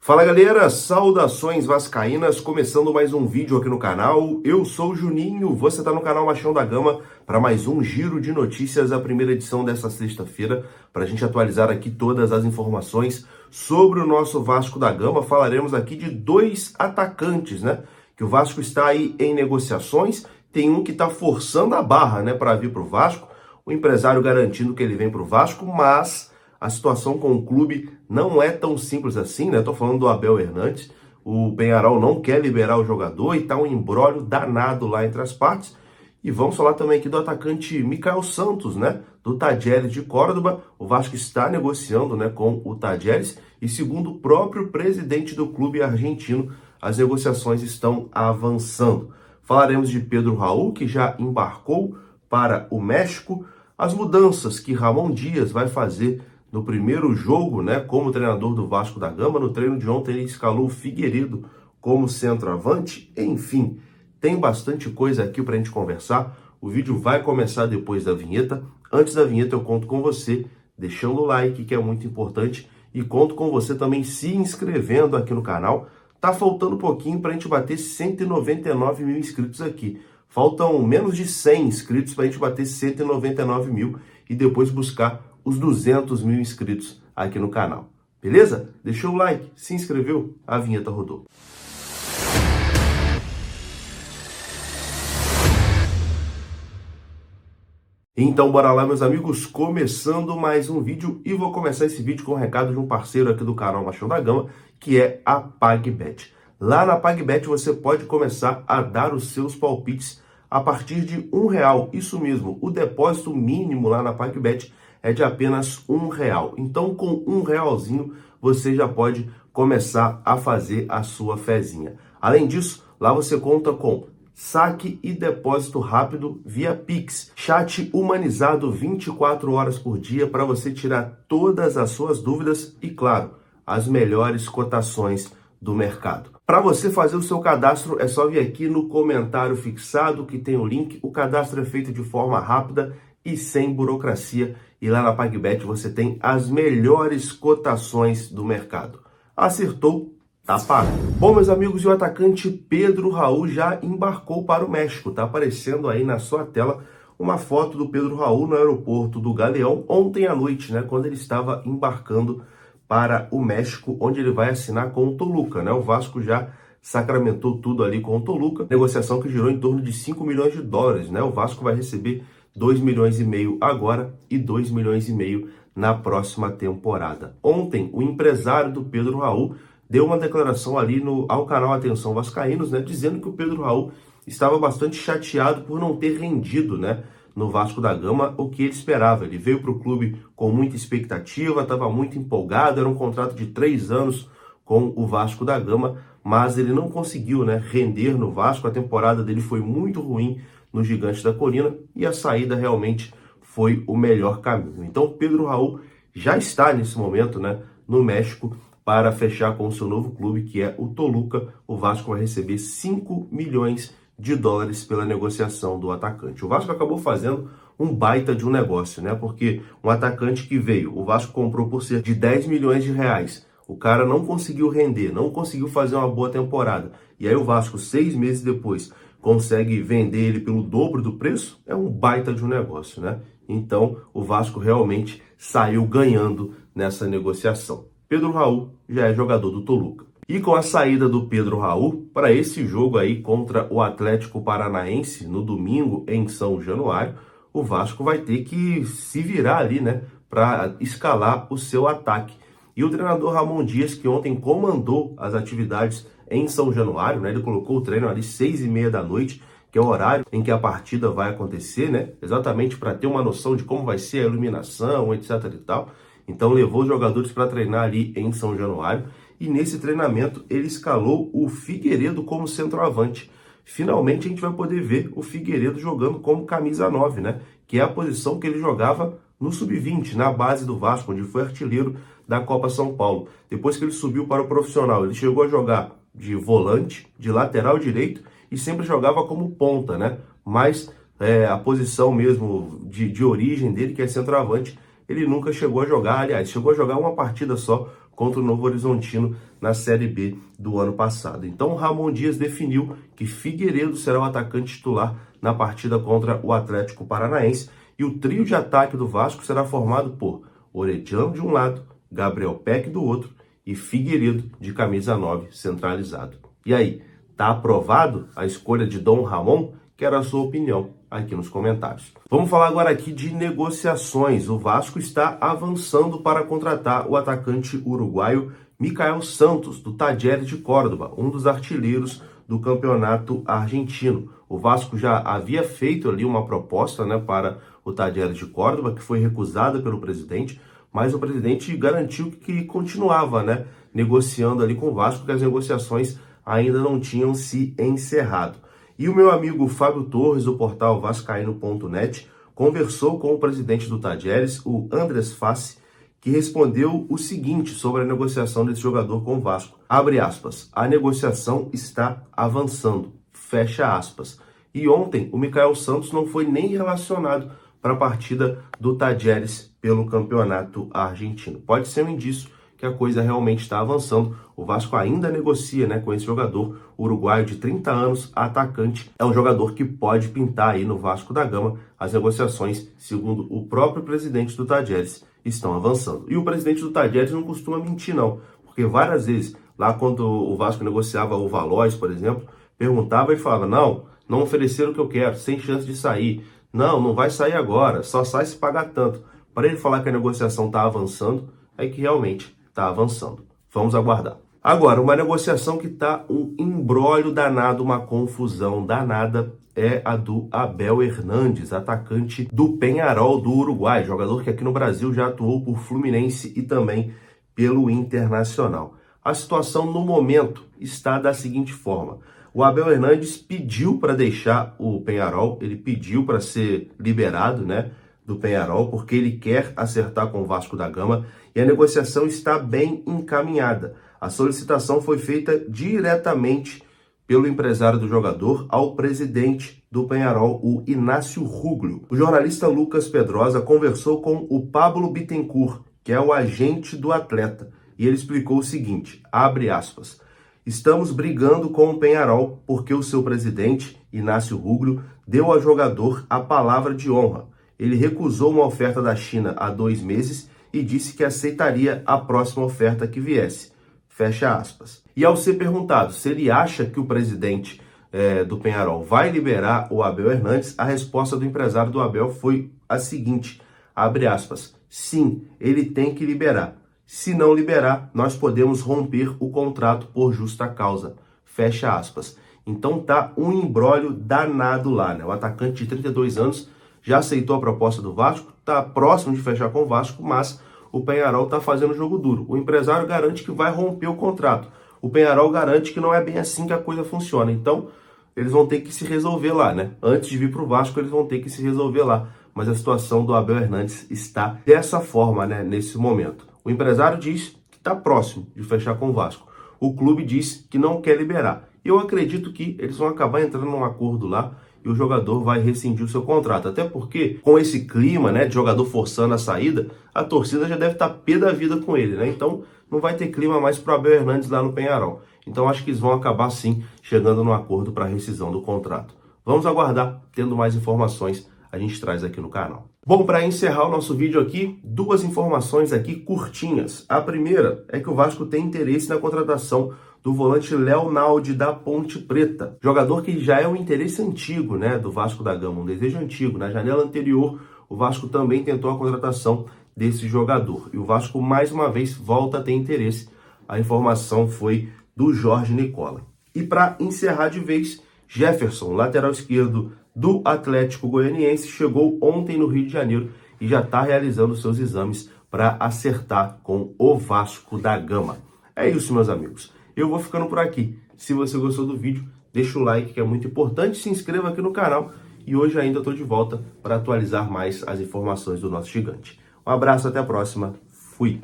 Fala galera, saudações vascaínas, começando mais um vídeo aqui no canal. Eu sou o Juninho, você está no canal Machão da Gama para mais um giro de notícias, a primeira edição dessa sexta-feira, para a gente atualizar aqui todas as informações sobre o nosso Vasco da Gama. Falaremos aqui de dois atacantes, né? Que o Vasco está aí em negociações, tem um que está forçando a barra, né, para vir para o Vasco, o empresário garantindo que ele vem para o Vasco, mas a situação com o clube não é tão simples assim, né? Tô falando do Abel Hernandes. O Peñarol não quer liberar o jogador e tá um imbróglio danado lá entre as partes. E vamos falar também aqui do atacante Michael Santos, né? Do Talleres de Córdoba. O Vasco está negociando, né, com o Talleres e segundo o próprio presidente do clube argentino, as negociações estão avançando. Falaremos de Pedro Raul, que já embarcou para o México. As mudanças que Ramon Dias vai fazer no primeiro jogo, né, como treinador do Vasco da Gama. No treino de ontem ele escalou o Figueiredo como centroavante. Enfim, tem bastante coisa aqui para a gente conversar. O vídeo vai começar depois da vinheta. Antes da vinheta eu conto com você deixando o like, que é muito importante, e conto com você também se inscrevendo aqui no canal. Tá faltando um pouquinho para a gente bater 199 mil inscritos aqui. Faltam menos de 100 inscritos para a gente bater 199 mil e depois buscar os 200 mil inscritos aqui no canal. Beleza? Deixou o like, se inscreveu, a vinheta rodou. Então bora lá, meus amigos, começando mais um vídeo, e vou começar esse vídeo com um recado de um parceiro aqui do canal Machão da Gama, que é a PagBet. Lá na PagBet você pode começar a dar os seus palpites a partir de R$1. Isso mesmo, o depósito mínimo lá na PagBet é de apenas R$1. Então, com R$1 você já pode começar a fazer a sua fezinha. Além disso, lá você conta com saque e depósito rápido via Pix, chat humanizado 24 horas por dia para você tirar todas as suas dúvidas e, claro, as melhores cotações do mercado. Para você fazer o seu cadastro, é só vir aqui no comentário fixado que tem o link. O cadastro é feito de forma rápida e sem burocracia, e lá na PagBet você tem as melhores cotações do mercado. Acertou, tá pago. Bom, meus amigos, e o atacante Pedro Raul já embarcou para o México. Tá aparecendo aí na sua tela uma foto do Pedro Raul no aeroporto do Galeão ontem à noite, né, quando ele estava embarcando para o México, onde ele vai assinar com o Toluca, né? O Vasco já sacramentou tudo ali com o Toluca, negociação que girou em torno de 5 milhões de dólares, né? O Vasco vai receber 2,5 milhões agora e 2,5 milhões na próxima temporada. Ontem, o empresário do Pedro Raul deu uma declaração ali ao canal Atenção Vascaínos, né, dizendo que o Pedro Raul estava bastante chateado por não ter rendido, né, no Vasco da Gama o que ele esperava. Ele veio para o clube com muita expectativa, estava muito empolgado, era um contrato de 3 anos com o Vasco da Gama, mas ele não conseguiu, né, render no Vasco. A temporada dele foi muito ruim no Gigante da Colina e a saída realmente foi o melhor caminho. Então Pedro Raul já está nesse momento, né, no México para fechar com o seu novo clube, que é o Toluca. O Vasco vai receber 5 milhões de dólares pela negociação do atacante. O Vasco acabou fazendo um baita de um negócio, né? Porque um atacante que veio, o Vasco comprou por cerca de 10 milhões de reais. O cara não conseguiu render, não conseguiu fazer uma boa temporada. E aí o Vasco, 6 meses depois, consegue vender ele pelo dobro do preço. É um baita de um negócio, né? Então o Vasco realmente saiu ganhando nessa negociação. Pedro Raul já é jogador do Toluca. E com a saída do Pedro Raul para esse jogo aí contra o Atlético Paranaense no domingo em São Januário, o Vasco vai ter que se virar ali, né, para escalar o seu ataque. E o treinador Ramon Dias, que ontem comandou as atividades em São Januário, né, ele colocou o treino ali 6h30 da noite, que é o horário em que a partida vai acontecer, né, exatamente para ter uma noção de como vai ser a iluminação, etc e tal. Então levou os jogadores para treinar ali em São Januário. E nesse treinamento ele escalou o Figueiredo como centroavante. Finalmente a gente vai poder ver o Figueiredo jogando como camisa 9, né? Que é a posição que ele jogava no Sub-20, na base do Vasco, onde foi artilheiro da Copa São Paulo. Depois que ele subiu para o profissional, ele chegou a jogar de volante, de lateral direito e sempre jogava como ponta, né? Mas a posição mesmo de origem dele, que é centroavante, ele nunca chegou a jogar. Aliás, chegou a jogar uma partida só contra o Novo Horizontino na Série B do ano passado. Então o Ramon Dias definiu que Figueiredo será o atacante titular na partida contra o Atlético Paranaense e o trio de ataque do Vasco será formado por Orediano de um lado, Gabriel Peck do outro e Figueiredo de camisa 9 centralizado. E aí, tá aprovado a escolha de Dom Ramon? Quero a sua opinião aqui nos comentários. Vamos falar agora aqui de negociações. O Vasco está avançando para contratar o atacante uruguaio Michael Santos, do Talleres de Córdoba, um dos artilheiros do campeonato argentino. O Vasco já havia feito ali uma proposta, né, para o Talleres de Córdoba, que foi recusada pelo presidente, mas o presidente garantiu que continuava, né, negociando ali com o Vasco, que as negociações ainda não tinham se encerrado. E o meu amigo Fábio Torres, do portal vascaíno.net, conversou com o presidente do Talleres, o Andrés Fassi, que respondeu o seguinte sobre a negociação desse jogador com o Vasco. Abre aspas, a negociação está avançando, fecha aspas. E ontem o Michael Santos não foi nem relacionado para a partida do Talleres pelo campeonato argentino. Pode ser um indício que a coisa realmente está avançando. O Vasco ainda negocia, né, com esse jogador uruguaio de 30 anos, atacante. É um jogador que pode pintar aí no Vasco da Gama. As negociações, segundo o próprio presidente do Talleres, estão avançando. E o presidente do Talleres não costuma mentir, não. Porque várias vezes, lá quando o Vasco negociava o Valois, por exemplo, perguntava e falava, não ofereceram o que eu quero, sem chance de sair. Não vai sair agora, só sai se pagar tanto. Para ele falar que a negociação está avançando, é que realmente está avançando. Vamos aguardar. Agora, uma negociação que está um imbróglio danado, uma confusão danada, é a do Abel Hernandes, atacante do Peñarol do Uruguai, jogador que aqui no Brasil já atuou por Fluminense e também pelo Internacional. A situação no momento está da seguinte forma. O Abel Hernandes pediu para deixar o Peñarol, ele pediu para ser liberado, né, do Peñarol, porque ele quer acertar com o Vasco da Gama e a negociação está bem encaminhada. A solicitação foi feita diretamente pelo empresário do jogador ao presidente do Peñarol, o Inácio Ruglio. O jornalista Lucas Pedrosa conversou com o Pablo Bittencourt, que é o agente do atleta, e ele explicou o seguinte, abre aspas, estamos brigando com o Peñarol porque o seu presidente, Inácio Ruglio, deu ao jogador a palavra de honra. Ele recusou uma oferta da China há 2 meses e disse que aceitaria a próxima oferta que viesse. Fecha aspas. E ao ser perguntado se ele acha que o presidente do Peñarol vai liberar o Abel Hernandes, a resposta do empresário do Abel foi a seguinte, abre aspas, sim, ele tem que liberar. Se não liberar, nós podemos romper o contrato por justa causa. Fecha aspas. Então tá um imbróglio danado lá, né? O atacante de 32 anos já aceitou a proposta do Vasco, tá próximo de fechar com o Vasco, mas o Peñarol tá fazendo jogo duro. O empresário garante que vai romper o contrato. O Peñarol garante que não é bem assim que a coisa funciona. Então, eles vão ter que se resolver lá, né? Antes de vir pro Vasco, eles vão ter que se resolver lá. Mas a situação do Abel Hernandes está dessa forma, né, nesse momento. O empresário diz que está próximo de fechar com o Vasco. O clube diz que não quer liberar. Eu acredito que eles vão acabar entrando num acordo lá e o jogador vai rescindir o seu contrato. Até porque, com esse clima, né, de jogador forçando a saída, a torcida já deve estar pé da vida com ele, né? Então, não vai ter clima mais para o Abel Hernandes lá no Peñarol. Então, acho que eles vão acabar, sim, chegando num acordo para a rescisão do contrato. Vamos aguardar. Tendo mais informações, a gente traz aqui no canal. Bom, para encerrar o nosso vídeo aqui, 2 informações aqui curtinhas. A primeira é que o Vasco tem interesse na contratação do volante Léo Naldi da Ponte Preta. Jogador que já é um interesse antigo, né, do Vasco da Gama, um desejo antigo. Na janela anterior, o Vasco também tentou a contratação desse jogador. E o Vasco, mais uma vez, volta a ter interesse. A informação foi do Jorge Nicola. E para encerrar de vez, Jefferson, lateral esquerdo do Atlético Goianiense, chegou ontem no Rio de Janeiro e já está realizando seus exames para acertar com o Vasco da Gama. É isso, meus amigos. Eu vou ficando por aqui. Se você gostou do vídeo, deixa o like, que é muito importante. Se inscreva aqui no canal. E hoje ainda estou de volta para atualizar mais as informações do nosso gigante. Um abraço, até a próxima. Fui!